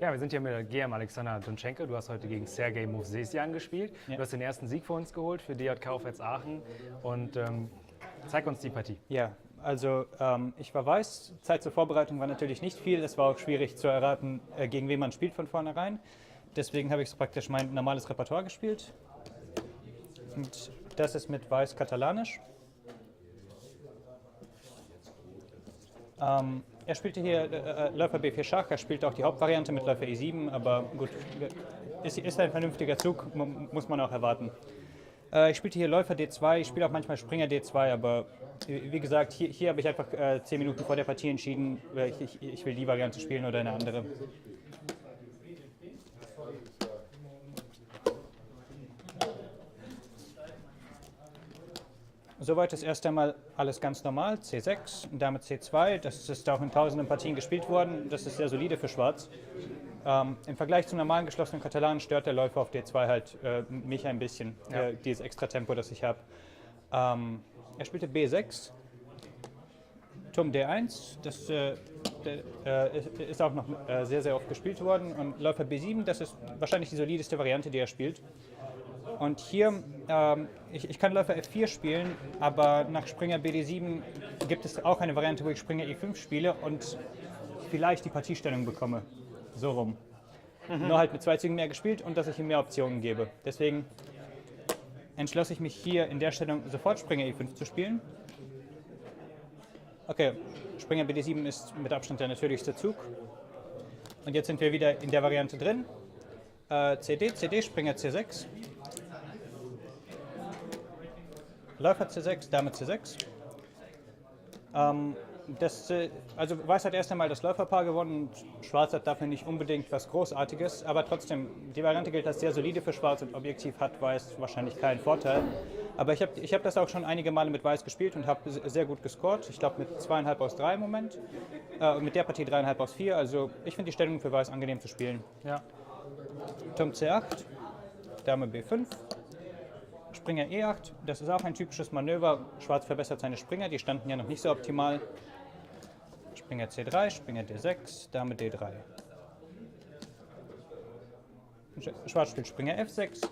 Ja, wir sind hier mit GM Alexander Dontschenko. Du hast heute gegen Sergej Movsesian gespielt. Ja. Du hast den ersten Sieg für uns geholt, für DJK Kaufetz Aachen. Und zeig uns die Partie. Ja, also ich war weiß. Zeit zur Vorbereitung war natürlich nicht viel. Es war auch schwierig zu erraten, gegen wen man spielt von vornherein. Deswegen habe ich praktisch mein normales Repertoire gespielt. Und das ist mit Weiß katalanisch. Er spielte hier Läufer B4 Schach, er spielte auch die Hauptvariante mit Läufer E7, aber gut, ist ein vernünftiger Zug, muss man auch erwarten. Ich spielte hier Läufer D2, ich spiele auch manchmal Springer D2, aber wie gesagt, hier habe ich einfach 10 Minuten vor der Partie entschieden, ich will die Variante spielen oder eine andere. Soweit ist erst einmal alles ganz normal, C6, Dame C2, das ist auch in tausenden Partien gespielt worden, das ist sehr solide für Schwarz. Im Vergleich zum normalen geschlossenen Katalan stört der Läufer auf D2 halt mich ein bisschen, dieses extra Tempo, das ich habe. Er spielte B6, Turm D1, das ist auch noch sehr, sehr oft gespielt worden, und Läufer B7, das ist wahrscheinlich die solideste Variante, die er spielt. Und hier, ich kann Läufer F4 spielen, aber nach Springer BD7 gibt es auch eine Variante, wo ich Springer E5 spiele und vielleicht die Partiestellung bekomme. So rum. Nur halt mit 2 Zügen mehr gespielt und dass ich ihm mehr Optionen gebe. Deswegen entschloss ich mich hier in der Stellung sofort Springer E5 zu spielen. Okay, Springer BD7 ist mit Abstand der natürlichste Zug. Und jetzt sind wir wieder in der Variante drin. CD, CD, Springer C6. Läufer C6, Dame C6. Also Weiß hat erst einmal das Läuferpaar gewonnen und Schwarz hat dafür nicht unbedingt was Großartiges, aber trotzdem, die Variante gilt als sehr solide für Schwarz und objektiv hat Weiß wahrscheinlich keinen Vorteil. Aber ich hab das auch schon einige Male mit Weiß gespielt und habe sehr gut gescored. Ich glaube mit 2,5 aus 3 im Moment. Mit der Partie 3,5 aus 4. Also ich finde die Stellung für Weiß angenehm zu spielen. Ja. Turm C8, Dame B5. Springer E8, das ist auch ein typisches Manöver. Schwarz verbessert seine Springer, die standen ja noch nicht so optimal. Springer C3, Springer D6, Dame D3. Schwarz spielt Springer F6.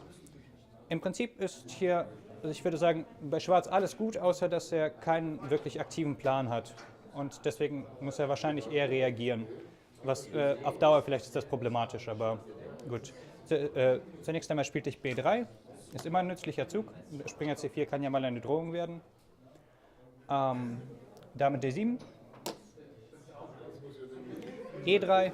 Im Prinzip ist hier, also ich würde sagen, bei Schwarz alles gut, außer dass er keinen wirklich aktiven Plan hat. Und deswegen muss er wahrscheinlich eher reagieren. Was auf Dauer vielleicht ist das problematisch, aber gut. Zunächst einmal spielte ich B3. Ist immer ein nützlicher Zug. Springer C4 kann ja mal eine Drohung werden. Dame D7. E3.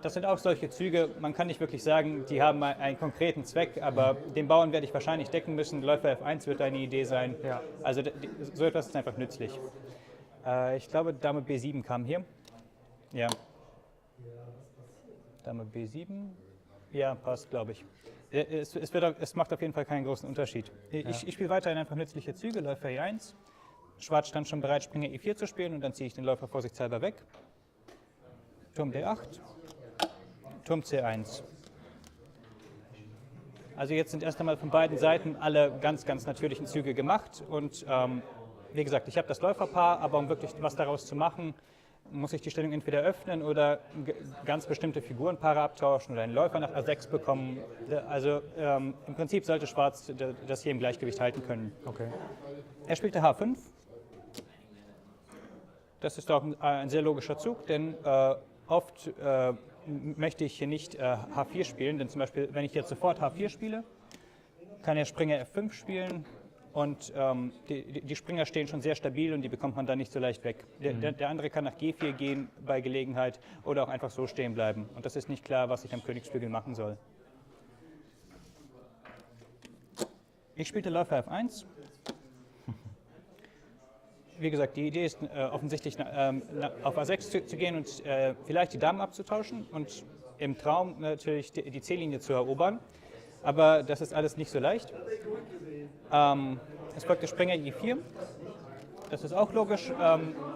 Das sind auch solche Züge, man kann nicht wirklich sagen, die haben einen konkreten Zweck, aber den Bauern werde ich wahrscheinlich decken müssen. Läufer F1 wird eine Idee sein. Ja. Also so etwas ist einfach nützlich. Ich glaube, Dame B7 kam hier. Ja. Dame B7. Ja, passt, glaube ich. Es macht auf jeden Fall keinen großen Unterschied. Ich spiele weiterhin einfach nützliche Züge, Läufer E1. Schwarz stand schon bereit, Springer E4 zu spielen und dann ziehe ich den Läufer vorsichtshalber weg. Turm D8, Turm C1. Also jetzt sind erst einmal von beiden Seiten alle ganz, ganz natürlichen Züge gemacht. Und wie gesagt, ich habe das Läuferpaar, aber um wirklich was daraus zu machen, muss ich die Stellung entweder öffnen oder ganz bestimmte Figurenpaare abtauschen oder einen Läufer nach A6 bekommen. Also im Prinzip sollte Schwarz das hier im Gleichgewicht halten können. Okay. Er spielte H5. Das ist auch ein sehr logischer Zug, denn oft möchte ich hier nicht H4 spielen, denn zum Beispiel, wenn ich jetzt sofort H4 spiele, kann er Springer F5 spielen. Und die Springer stehen schon sehr stabil und die bekommt man dann nicht so leicht weg. Der andere kann nach G4 gehen bei Gelegenheit oder auch einfach so stehen bleiben. Und das ist nicht klar, was ich am Königsflügel machen soll. Ich spielte Läufer F1. Wie gesagt, die Idee ist offensichtlich auf A6 zu gehen und vielleicht die Damen abzutauschen und im Traum natürlich die C-Linie zu erobern. Aber das ist alles nicht so leicht. Es folgt der Springer E4. Das ist auch logisch.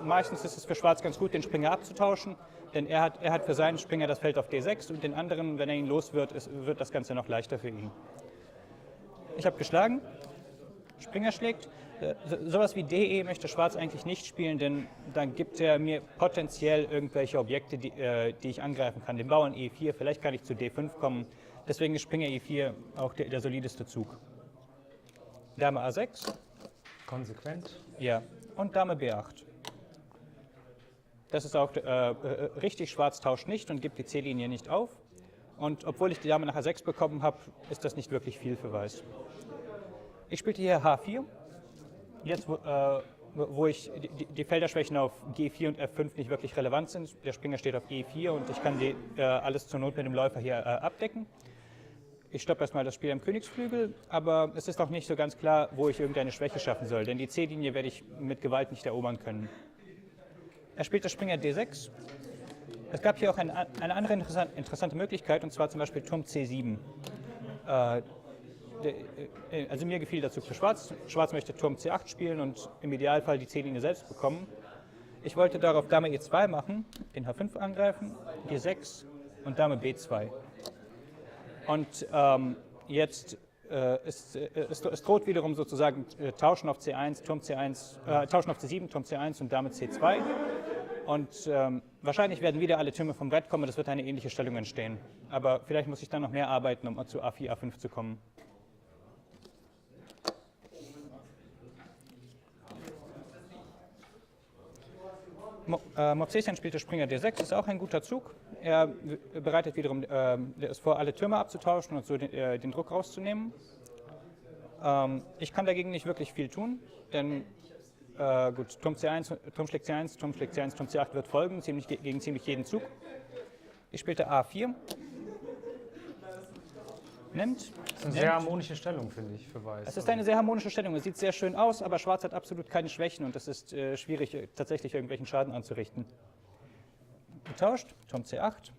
Meistens ist es für Schwarz ganz gut, den Springer abzutauschen, denn er hat für seinen Springer das Feld auf D6 und den anderen, wenn er ihn los wird, wird das Ganze noch leichter für ihn. Ich habe geschlagen, Springer schlägt. Sowas wie DE möchte Schwarz eigentlich nicht spielen, denn dann gibt er mir potenziell irgendwelche Objekte, die ich angreifen kann. Den Bauern E4, vielleicht kann ich zu D5 kommen. Deswegen ist Springer E4 auch der solideste Zug. Dame A6. Konsequent. Ja, und Dame B8. Das ist auch richtig, Schwarz tauscht nicht und gibt die C-Linie nicht auf. Und obwohl ich die Dame nach A6 bekommen habe, ist das nicht wirklich viel für Weiß. Ich spielte hier H4. Jetzt, wo ich die Felderschwächen auf G4 und F5 nicht wirklich relevant sind. Der Springer steht auf E4 und ich kann alles zur Not mit dem Läufer hier abdecken. Ich stoppe erstmal das Spiel am Königsflügel, aber es ist auch nicht so ganz klar, wo ich irgendeine Schwäche schaffen soll, denn die C-Linie werde ich mit Gewalt nicht erobern können. Er spielt das Springer D6. Es gab hier auch eine andere interessante Möglichkeit, und zwar zum Beispiel Turm C7. Also mir gefiel der Zug für Schwarz. Schwarz möchte Turm C8 spielen und im Idealfall die C-Linie selbst bekommen. Ich wollte darauf Dame E2 machen, den H5 angreifen, G6 und Dame B2. Und jetzt es droht wiederum sozusagen Tauschen auf C1, Turm C1, Tauschen auf C7, Turm C1 und Dame C2. Und wahrscheinlich werden wieder alle Türme vom Brett kommen, das wird eine ähnliche Stellung entstehen. Aber vielleicht muss ich dann noch mehr arbeiten, um zu A4, A5 zu kommen. Movsesian spielte Springer D6, ist auch ein guter Zug. Er bereitet wiederum es vor, alle Türme abzutauschen und so den Druck rauszunehmen. Ich kann dagegen nicht wirklich viel tun, denn gut, Turm C1, Turm schlägt C1, Turm schlägt C1, Turm C8 wird folgen, gegen ziemlich jeden Zug. Ich spielte A4. Nimmt. Das ist eine sehr harmonische Stellung, finde ich, für Weiß. Es ist eine sehr harmonische Stellung. Es sieht sehr schön aus, aber Schwarz hat absolut keine Schwächen und es ist schwierig, tatsächlich irgendwelchen Schaden anzurichten. Getauscht, Turm C8.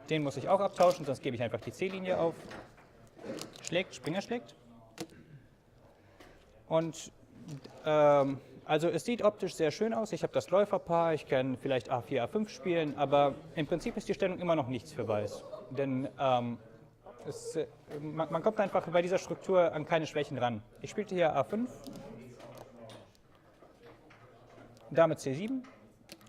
Den muss ich auch abtauschen, sonst gebe ich einfach die C-Linie auf. Schlägt, Springer schlägt. Und also es sieht optisch sehr schön aus. Ich habe das Läuferpaar, ich kann vielleicht A4, A5 spielen, aber im Prinzip ist die Stellung immer noch nichts für Weiß. Denn man kommt einfach bei dieser Struktur an keine Schwächen ran. Ich spielte hier A5, Dame C7.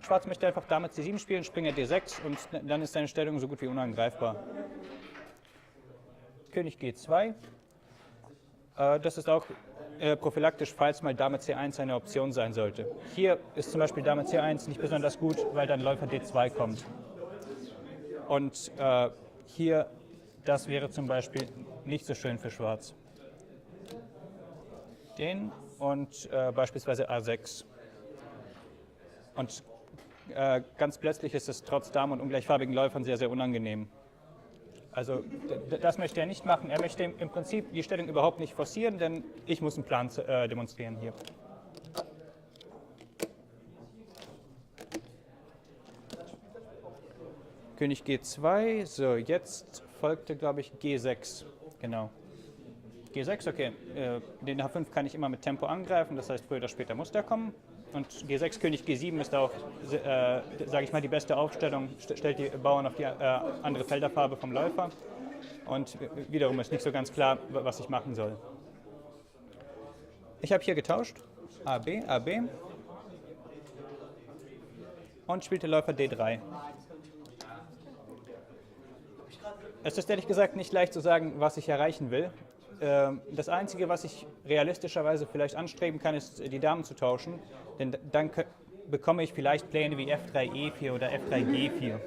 Schwarz möchte einfach Dame C7 spielen, Springer D6 und dann ist seine Stellung so gut wie unangreifbar. König G2. Das ist auch prophylaktisch, falls mal Dame C1 eine Option sein sollte. Hier ist zum Beispiel Dame C1 nicht besonders gut, weil dann Läufer D2 kommt. Und hier, das wäre zum Beispiel nicht so schön für Schwarz. Den und beispielsweise A6. Und ganz plötzlich ist es trotz Damen und ungleichfarbigen Läufern sehr, sehr unangenehm. Also das möchte er nicht machen. Er möchte im Prinzip die Stellung überhaupt nicht forcieren, denn ich muss einen Plan demonstrieren hier. König G2, so jetzt folgte, glaube ich, G6, genau. G6, okay, den H5 kann ich immer mit Tempo angreifen, das heißt, früher oder später muss der kommen. Und G6, König G7 ist auch, sage ich mal, die beste Aufstellung, stellt die Bauern auf die andere Felderfarbe vom Läufer. Und wiederum ist nicht so ganz klar, was ich machen soll. Ich habe hier getauscht, AB, AB und spielte Läufer D3. Es ist ehrlich gesagt nicht leicht zu sagen, was ich erreichen will. Das Einzige, was ich realistischerweise vielleicht anstreben kann, ist, die Damen zu tauschen. Denn dann bekomme ich vielleicht Pläne wie F3, E4 oder F3, G4.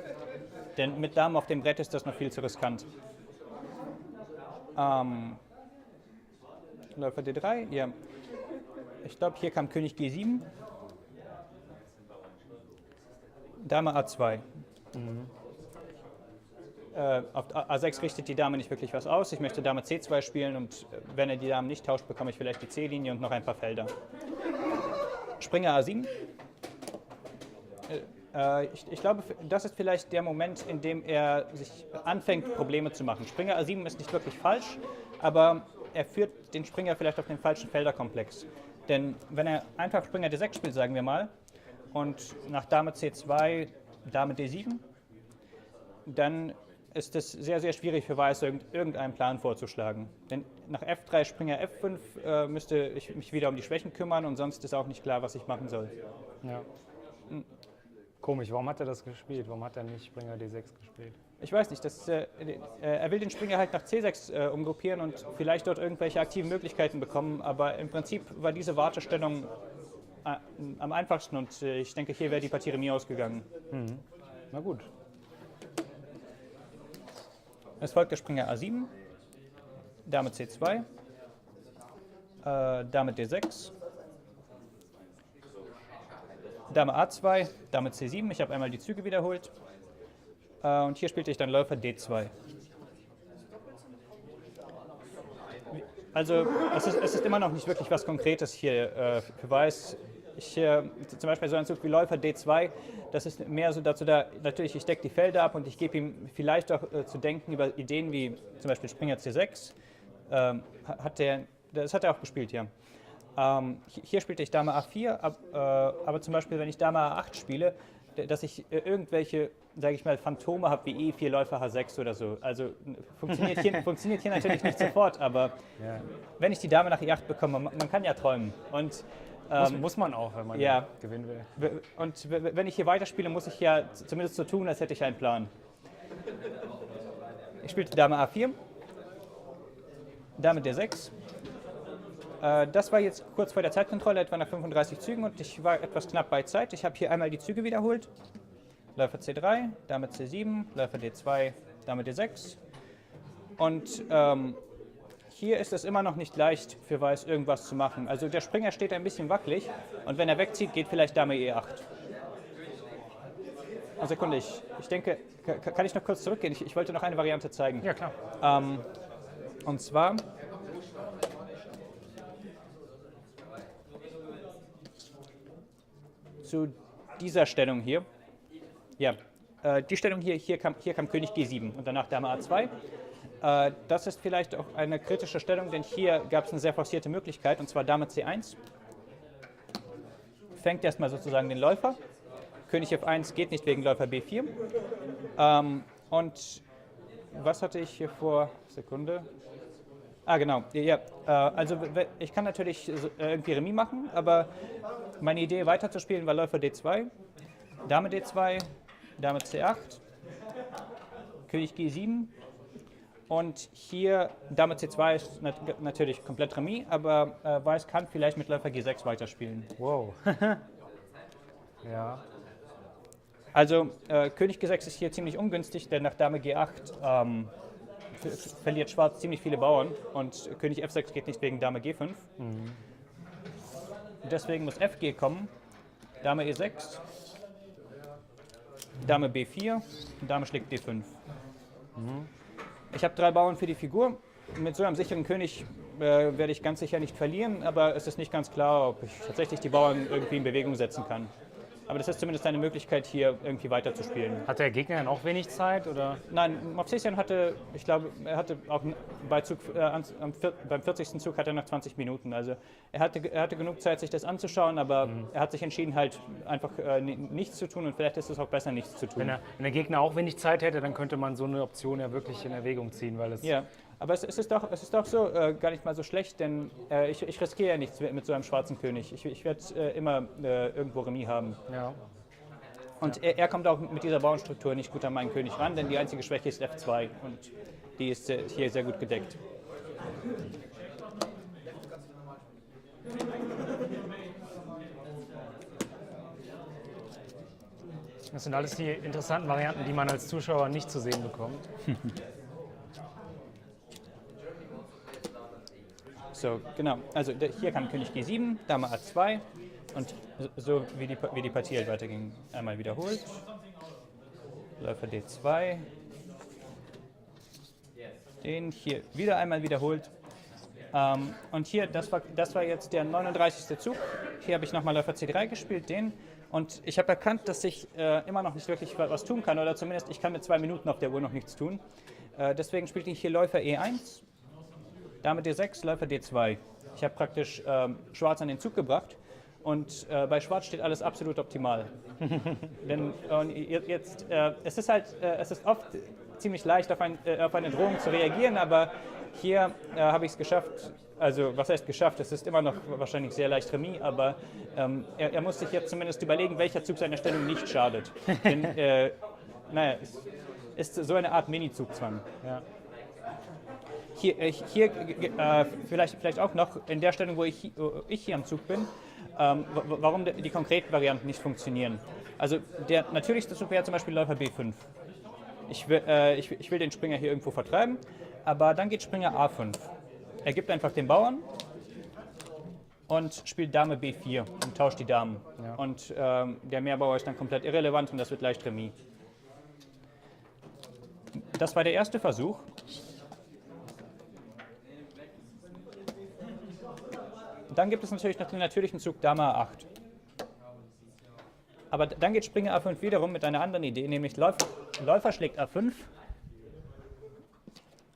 Denn mit Damen auf dem Brett ist das noch viel zu riskant. Läufer D3, ja. Ich glaube, hier kam König G7. Dame A2. Mhm. Auf A6 richtet die Dame nicht wirklich was aus. Ich möchte Dame C2 spielen und wenn er die Dame nicht tauscht, bekomme ich vielleicht die C-Linie und noch ein paar Felder. Springer A7. Ich glaube, das ist vielleicht der Moment, in dem er sich anfängt, Probleme zu machen. Springer A7 ist nicht wirklich falsch, aber er führt den Springer vielleicht auf den falschen Felderkomplex. Denn wenn er einfach Springer D6 spielt, sagen wir mal, und nach Dame C2 Dame D7, dann ist es sehr, sehr schwierig für Weiß, irgendeinen Plan vorzuschlagen. Denn nach F3, Springer F5 müsste ich mich wieder um die Schwächen kümmern und sonst ist auch nicht klar, was ich machen soll. Ja. Komisch, warum hat er das gespielt? Warum hat er nicht Springer D6 gespielt? Ich weiß nicht, er will den Springer halt nach C6 umgruppieren und vielleicht dort irgendwelche aktiven Möglichkeiten bekommen, aber im Prinzip war diese Wartestellung am einfachsten und ich denke, hier wäre die Partie remis ausgegangen. Mhm. Na gut. Es folgt der Springer A7, Dame C2, Dame D6, Dame A2, Dame C7, ich habe einmal die Züge wiederholt und hier spielte ich dann Läufer D2. Also es ist immer noch nicht wirklich was Konkretes hier für Weiß. Zum Beispiel so ein Zug wie Läufer D2, das ist mehr so dazu da, natürlich ich decke die Felder ab und ich gebe ihm vielleicht auch zu denken über Ideen wie zum Beispiel Springer C6. Das hat er auch gespielt hier. Hier spielte ich Dame A4, aber zum Beispiel wenn ich Dame A8 spiele, dass ich irgendwelche, sage ich mal, Phantome habe wie E4, Läufer H6 oder so. Also funktioniert hier natürlich nicht sofort, aber ja. Wenn ich die Dame nach E8 bekomme, man kann ja träumen. Und muss man auch, wenn man gewinnen will. Und wenn ich hier weiterspiele, muss ich ja zumindest so tun, als hätte ich einen Plan. Ich spielte Dame A4, Dame D6. Das war jetzt kurz vor der Zeitkontrolle, etwa nach 35 Zügen und ich war etwas knapp bei Zeit. Ich habe hier einmal die Züge wiederholt. Läufer C3, Dame C7, Läufer D2, Dame D6. Und hier ist es immer noch nicht leicht für Weiß irgendwas zu machen. Also der Springer steht ein bisschen wackelig und wenn er wegzieht, geht vielleicht Dame E8. Eine Sekunde, ich denke, kann ich noch kurz zurückgehen? Ich wollte noch eine Variante zeigen. Ja, klar. Und zwar zu dieser Stellung hier. Ja, die Stellung hier kam König G7 und danach Dame A2. Das ist vielleicht auch eine kritische Stellung, denn hier gab es eine sehr forcierte Möglichkeit, und zwar Dame C1. Fängt erstmal sozusagen den Läufer. König F1 geht nicht wegen Läufer B4. Und was hatte ich hier vor? Sekunde. Genau. Ja, also ich kann natürlich irgendwie Remis machen, aber meine Idee weiterzuspielen war Läufer D2, Dame D2, Dame C8, König G7 und hier Dame C2 ist natürlich komplett Remis, aber Weiß kann vielleicht mit Läufer G6 weiterspielen. Wow. Ja. Also König G6 ist hier ziemlich ungünstig, denn nach Dame G8 verliert Schwarz ziemlich viele Bauern und König F6 geht nicht wegen Dame G5. Mhm. Deswegen muss FG kommen, Dame E6, Dame B4, Dame schlägt D5. Mhm. Ich habe 3 Bauern für die Figur. Mit so einem sicheren König werde ich ganz sicher nicht verlieren, aber es ist nicht ganz klar, ob ich tatsächlich die Bauern irgendwie in Bewegung setzen kann. Aber das ist zumindest eine Möglichkeit, hier irgendwie weiterzuspielen. Hat der Gegner dann auch wenig Zeit? Oder? Nein, Movsesian hatte, ich glaube, er hatte auch beim 40. Zug hat er noch 20 Minuten. Also er hatte genug Zeit, sich das anzuschauen, aber er hat sich entschieden, halt einfach nichts zu tun und vielleicht ist es auch besser, nichts zu tun. Wenn der Gegner auch wenig Zeit hätte, dann könnte man so eine Option ja wirklich in Erwägung ziehen, weil es... Ja. Aber es ist doch so gar nicht mal so schlecht, denn ich riskiere ja nichts mit so einem schwarzen König. Ich werde immer irgendwo Remis haben. Ja. Und er kommt auch mit dieser Bauernstruktur nicht gut an meinen König ran, denn die einzige Schwäche ist F2 und die ist hier sehr gut gedeckt. Das sind alles die interessanten Varianten, die man als Zuschauer nicht zu sehen bekommt. So, genau. Also hier kam König G7, Dame A2 und so wie die Partie halt weiterging, einmal wiederholt. Läufer D2. Den hier wieder einmal wiederholt. Und hier, das war jetzt der 39. Zug. Hier habe ich nochmal Läufer C3 gespielt, den. Und ich habe erkannt, dass ich immer noch nicht wirklich was tun kann, oder zumindest ich kann mit 2 Minuten auf der Uhr noch nichts tun. Deswegen spielte ich hier Läufer E1. Dame D6, Läufer D2. Ich habe praktisch Schwarz an den Zug gebracht und bei Schwarz steht alles absolut optimal. Denn es ist oft ziemlich leicht auf eine Drohung zu reagieren, aber hier habe ich es geschafft. Also, was heißt geschafft? Es ist immer noch wahrscheinlich sehr leicht Remis, aber er muss sich jetzt zumindest überlegen, welcher Zug seiner Stellung nicht schadet. Denn, naja, es ist so eine Art Mini-Zugzwang. Ja. Hier vielleicht auch noch in der Stellung, wo ich hier am Zug bin, warum die konkreten Varianten nicht funktionieren. Also, der natürlichste Zug wäre zum Beispiel Läufer B5. Ich will den Springer hier irgendwo vertreiben, aber dann geht Springer A5. Er gibt einfach den Bauern und spielt Dame B4 und tauscht die Damen. Ja. Und der Mehrbauer ist dann komplett irrelevant und das wird leicht Remis. Das war der erste Versuch. Dann gibt es natürlich noch den natürlichen Zug Dame A8. Aber dann geht Springer A5 wiederum mit einer anderen Idee, nämlich Läufer schlägt A5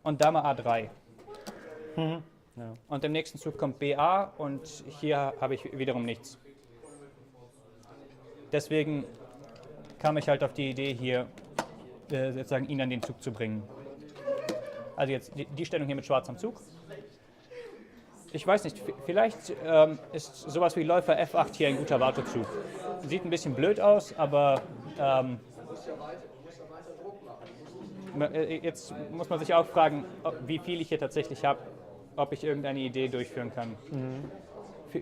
und Dame A3. Mhm. Ja. Und im nächsten Zug kommt BA und hier habe ich wiederum nichts. Deswegen kam ich halt auf die Idee, hier sozusagen ihn an den Zug zu bringen. Also jetzt die Stellung hier mit Schwarz am Zug. Ich weiß nicht, vielleicht ist sowas wie Läufer F8 hier ein guter Wartezug. Sieht ein bisschen blöd aus, aber jetzt muss man sich auch fragen, wie viel ich hier tatsächlich habe, ob ich irgendeine Idee durchführen kann. Mhm.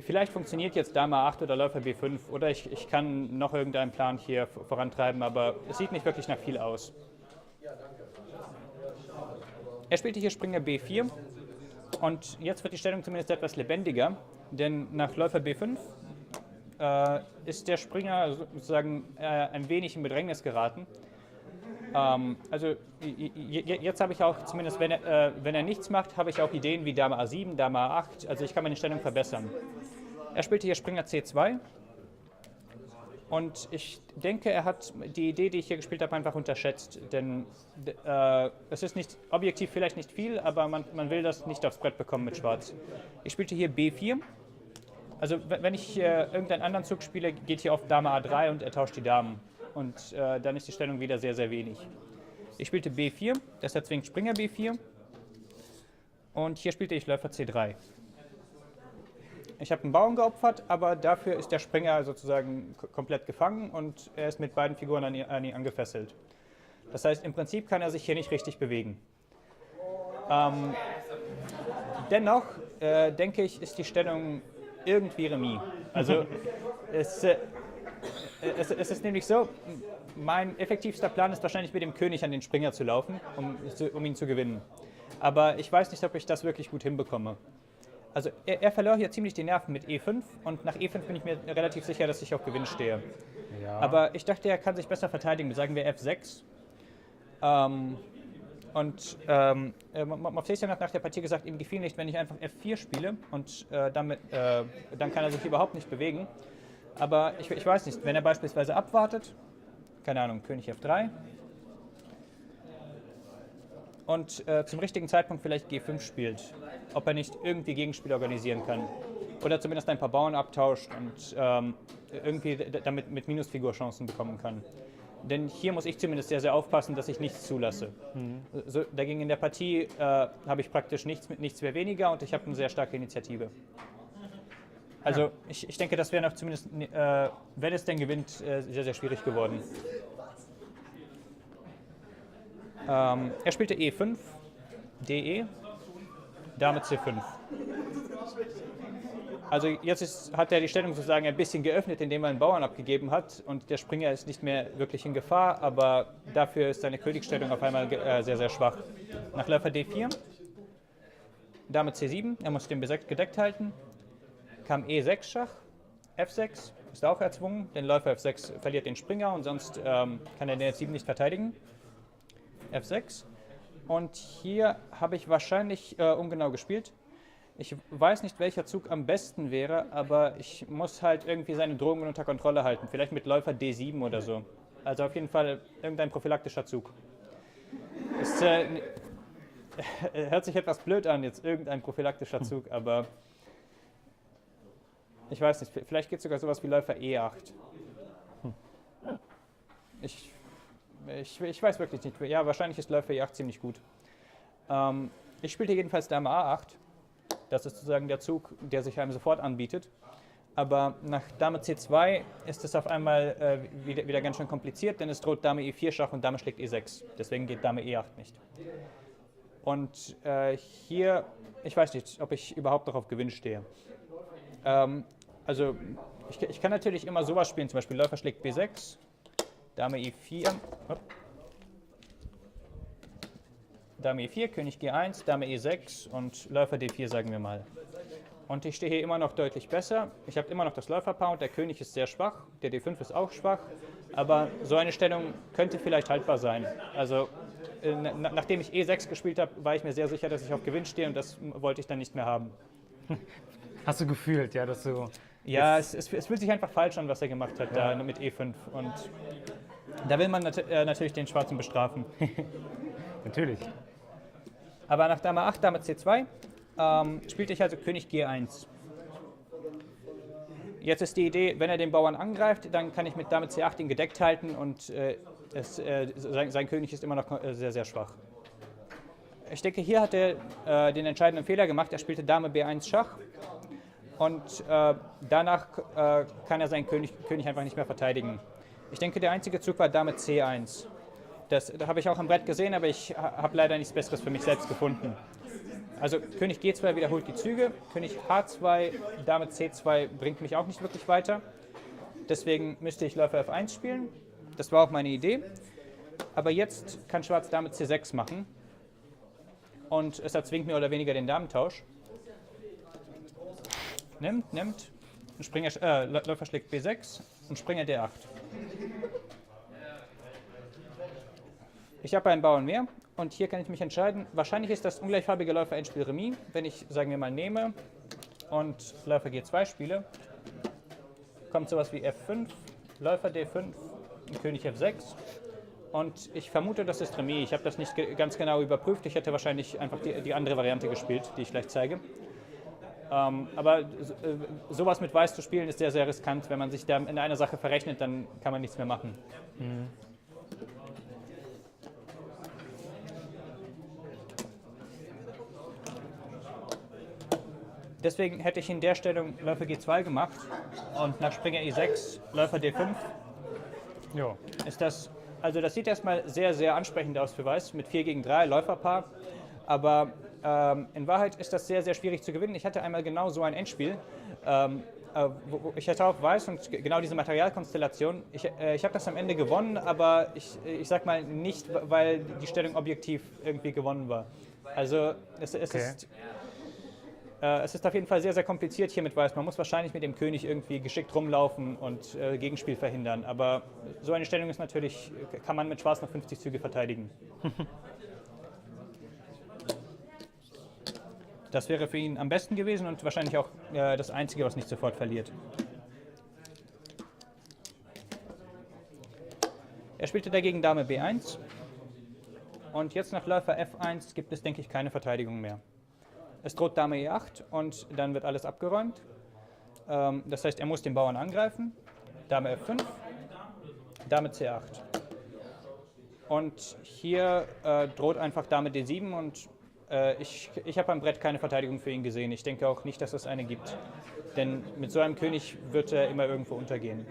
Vielleicht funktioniert jetzt Dame A8 oder Läufer B5 oder ich kann noch irgendeinen Plan hier vorantreiben, aber es sieht nicht wirklich nach viel aus. Er spielte hier Springer B4 und jetzt wird die Stellung zumindest etwas lebendiger, denn nach Läufer B5 ist der Springer sozusagen ein wenig in Bedrängnis geraten. Also jetzt habe ich auch, zumindest wenn er nichts macht, habe ich auch Ideen wie Dame A7, Dame A8, also ich kann meine Stellung verbessern. Er spielte hier Springer C2 und ich denke, er hat die Idee, die ich hier gespielt habe, einfach unterschätzt, denn es ist nicht objektiv vielleicht nicht viel, aber man will das nicht aufs Brett bekommen mit Schwarz. Ich spielte hier B4. Also wenn ich irgendeinen anderen Zug spiele, geht hier oft Dame A3 und er tauscht die Damen. Und dann ist die Stellung wieder sehr, sehr wenig. Ich spielte B4, das erzwingt Springer B4. Und hier spielte ich Läufer C3. Ich habe einen Bauern geopfert, aber dafür ist der Springer sozusagen komplett gefangen und er ist mit beiden Figuren an ihn angefesselt. Das heißt, im Prinzip kann er sich hier nicht richtig bewegen. Dennoch, denke ich, ist die Stellung irgendwie Remis. Also es ist nämlich so, mein effektivster Plan ist wahrscheinlich mit dem König an den Springer zu laufen, um ihn zu gewinnen. Aber ich weiß nicht, ob ich das wirklich gut hinbekomme. Also er verlor hier ziemlich die Nerven mit E5 und nach E5 bin ich mir relativ sicher, dass ich auf Gewinn stehe. Ja. Aber ich dachte, er kann sich besser verteidigen, sagen wir F6. Mopsesian hat nach der Partie gesagt, ihm gefiel nicht, wenn ich einfach F4 spiele und dann kann er sich überhaupt nicht bewegen. Aber ich weiß nicht, wenn er beispielsweise abwartet, keine Ahnung, König F3 und zum richtigen Zeitpunkt vielleicht G5 spielt, ob er nicht irgendwie Gegenspiel organisieren kann. Oder zumindest ein paar Bauern abtauscht und irgendwie damit mit Minusfigurchancen bekommen kann. Denn hier muss ich zumindest sehr, sehr aufpassen, dass ich nichts zulasse. Mhm. So, dagegen in der Partie habe ich praktisch nichts mehr weniger und ich habe eine sehr starke Initiative. Also ja. Ich denke, das wäre noch zumindest, wenn es denn gewinnt, sehr, sehr schwierig geworden. Er spielte E5, DE, Dame C5. Also jetzt hat er die Stellung sozusagen ein bisschen geöffnet, indem er einen Bauern abgegeben hat und der Springer ist nicht mehr wirklich in Gefahr, aber dafür ist seine Königsstellung auf einmal sehr, sehr schwach. Nach Läufer D4, Dame C7, er muss den B6 gedeckt halten, kam E6 Schach, F6 ist auch erzwungen, denn Läufer F6 verliert den Springer und sonst kann er den F7 nicht verteidigen. F6 und hier habe ich wahrscheinlich ungenau gespielt. Ich weiß nicht, welcher Zug am besten wäre, aber ich muss halt irgendwie seine Drohungen unter Kontrolle halten. Vielleicht mit Läufer D7 oder so. Also auf jeden Fall irgendein prophylaktischer Zug. Es hört sich etwas blöd an, jetzt irgendein prophylaktischer Zug, aber ich weiß nicht, vielleicht geht es sogar sowas wie Läufer E8. Ich weiß wirklich nicht. Ja, wahrscheinlich ist Läufer E8 ziemlich gut. Ich spielte jedenfalls Dame A8. Das ist sozusagen der Zug, der sich einem sofort anbietet. Aber nach Dame C2 ist es auf einmal wieder ganz schön kompliziert, denn es droht Dame E4 Schach und Dame schlägt E6. Deswegen geht Dame E8 nicht. Und hier, ich weiß nicht, ob ich überhaupt noch auf Gewinn stehe. Also ich kann natürlich immer sowas spielen, zum Beispiel Läufer schlägt B6, Dame E4, Dame E4, König G1, Dame E6 und Läufer D4, sagen wir mal. Und ich stehe hier immer noch deutlich besser. Ich habe immer noch das Läuferpaar und der König ist sehr schwach, der D5 ist auch schwach, aber so eine Stellung könnte vielleicht haltbar sein. Also nachdem ich E6 gespielt habe, war ich mir sehr sicher, dass ich auf Gewinn stehe und das wollte ich dann nicht mehr haben. Hast du gefühlt, ja, dass du... Ja, es fühlt sich einfach falsch an, was er gemacht hat da mit E5 und da will man natürlich den Schwarzen bestrafen. Natürlich. Aber nach Dame 8, Dame C2 spielte ich also König G1. Jetzt ist die Idee, wenn er den Bauern angreift, dann kann ich mit Dame C8 ihn gedeckt halten und sein König ist immer noch sehr, sehr schwach. Ich denke, hier hat er den entscheidenden Fehler gemacht. Er spielte Dame B1 Schach und danach kann er seinen König einfach nicht mehr verteidigen. Ich denke, der einzige Zug war Dame C1. Das habe ich auch am Brett gesehen, aber ich habe leider nichts Besseres für mich selbst gefunden. Also König G2 wiederholt die Züge, König H2, Dame C2 bringt mich auch nicht wirklich weiter. Deswegen müsste ich Läufer F1 spielen. Das war auch meine Idee. Aber jetzt kann Schwarz Dame C6 machen. Und es erzwingt mehr oder weniger den Damentausch. Nimmt. Läufer schlägt B6 und Springer D8. Ich habe einen Bauern mehr und hier kann ich mich entscheiden. Wahrscheinlich ist das ungleichfarbige Läufer Endspiel Remis, wenn ich, sagen wir mal, nehme und Läufer G2 spiele. Kommt sowas wie F5, Läufer D5, König F6 und ich vermute, das ist Remis. Ich habe das nicht ganz genau überprüft. Ich hätte wahrscheinlich einfach die andere Variante gespielt, die ich gleich zeige. Aber sowas mit Weiß zu spielen ist sehr, sehr riskant. Wenn man sich da in einer Sache verrechnet, dann kann man nichts mehr machen. Mhm. Deswegen hätte ich in der Stellung Läufer G2 gemacht und nach Springer E6 Läufer D5. Jo. Also das sieht erstmal sehr, sehr ansprechend aus für Weiß mit 4 gegen 3 Läuferpaar. Aber in Wahrheit ist das sehr, sehr schwierig zu gewinnen. Ich hatte einmal genau so ein Endspiel. Ich hatte auch Weiß und genau diese Materialkonstellation. Ich habe das am Ende gewonnen, aber ich sag mal nicht, weil die Stellung objektiv irgendwie gewonnen war. Also es ist auf jeden Fall sehr, sehr kompliziert hier mit Weiß. Man muss wahrscheinlich mit dem König irgendwie geschickt rumlaufen und Gegenspiel verhindern. Aber so eine Stellung ist natürlich, kann man mit Schwarz noch 50 Züge verteidigen. Das wäre für ihn am besten gewesen und wahrscheinlich auch das Einzige, was nicht sofort verliert. Er spielte dagegen Dame B1 und jetzt nach Läufer F1 gibt es, denke ich, keine Verteidigung mehr. Es droht Dame E8 und dann wird alles abgeräumt. Das heißt, er muss den Bauern angreifen. Dame F5, Dame C8. Und hier droht einfach Dame D7 und ich habe am Brett keine Verteidigung für ihn gesehen. Ich denke auch nicht, dass es eine gibt. Denn mit so einem König wird er immer irgendwo untergehen.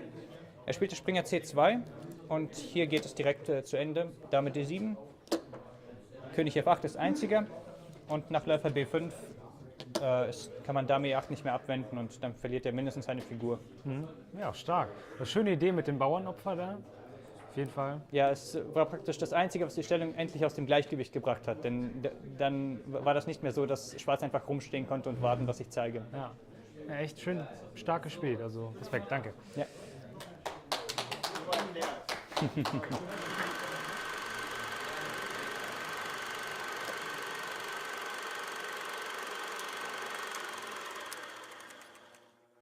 Er spielte Springer C2 und hier geht es direkt zu Ende. Dame D7, König F8 ist einziger. Und nach Läufer B5 kann man Dame E8 nicht mehr abwenden und dann verliert er mindestens eine Figur. Mhm. Ja, stark. Eine schöne Idee mit dem Bauernopfer da. Auf jeden Fall. Ja, es war praktisch das Einzige, was die Stellung endlich aus dem Gleichgewicht gebracht hat. Denn dann war das nicht mehr so, dass Schwarz einfach rumstehen konnte und warten, was ich zeige. Ja, echt schön stark gespielt. Also Respekt, danke. Ja.